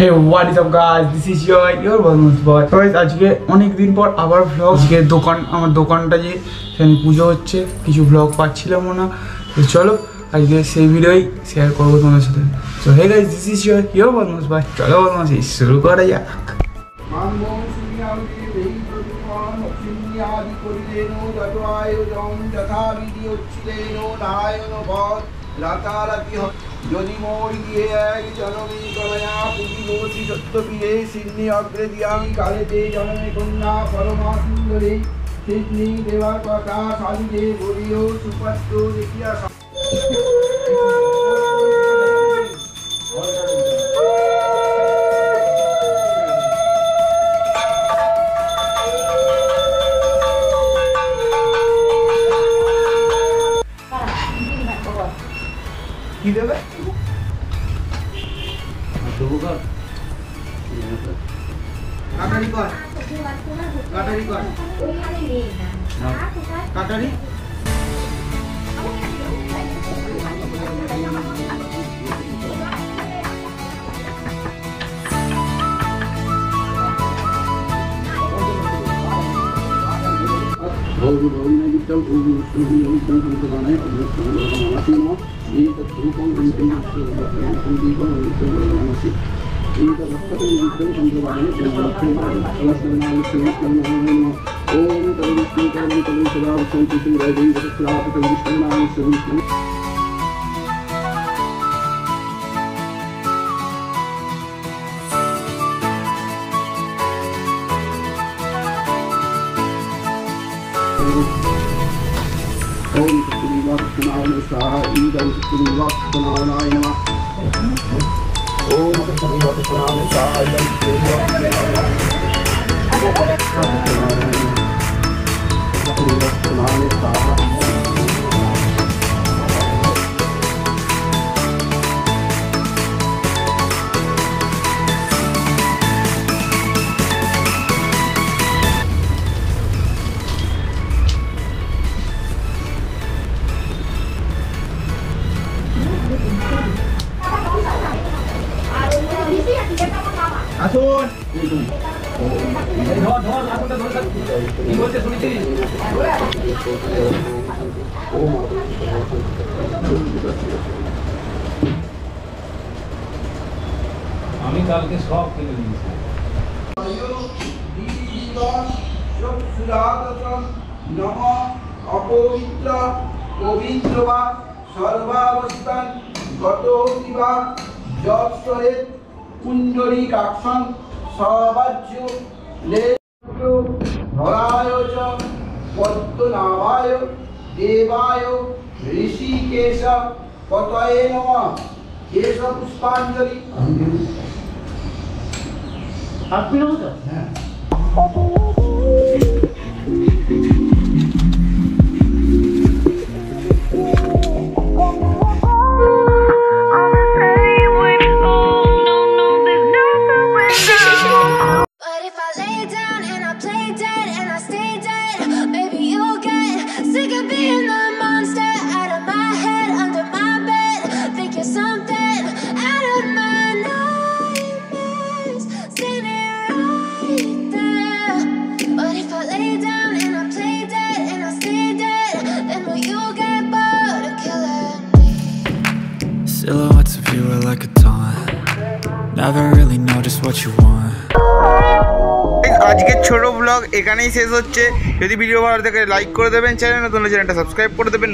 Hey, what is up guys? This is your bonus boy. Guys, আজকে অনেক দিন পর আবার vlog। আজকে আমার দোকানটা যে সেখানে পুজো হচ্ছে, কিছু vlog পাচ্ছিলাম না, তো চলো আজকে সেই ভিডিওই শেয়ার করবো তোমাদের সাথে। So hey guys, this is your bonus boy। চলো bonus শুরু করা যাক। যদি মোড় গিয়ে এক জনমী কলয়া পুঁজি সত্য পীরে সিন্নি অগ্রে দিয়ামি কালেতে জনমে কন্যা পরমা সুন্দরী সিন্নি দেবার কথা সালিদে বলিও সুপাত্র দেখিয়া কি দেবে কাটারি কর কাটারি কর কাটারি ओम सत्पुरुषाय स्वाहा ईदं सत्पुरुषाय नमः ओम सत्पुरुषाय स्वाहा ईदं सत्पुरुषाय स्वाहा। আসুন আমি কালকে সব কিনে দিয়েছি। অপবিত্র পবিত্র বা সর্বাবস্থান গত দিবা যৎসরে কুণ্ডলী কাক্ষণ সবাজ্য ধরায় চ পদ্মনাভায় দেবায় ঋষিকেশ পতয়ে নমঃ কেশ পুষ্পাঞ্জলি। আপনি নমঃ। হ্যাঁ Silhouettes of you are like a taunt. Never really know just what you want. আজকের ছোট ব্লগ এখানেই শেষ হচ্ছে। যদি ভিডিও ভালো লাগে লাইক করে দেবেন, চ্যানেল নতুন হলে চ্যানেলটা সাবস্ক্রাইব করে দেবেন।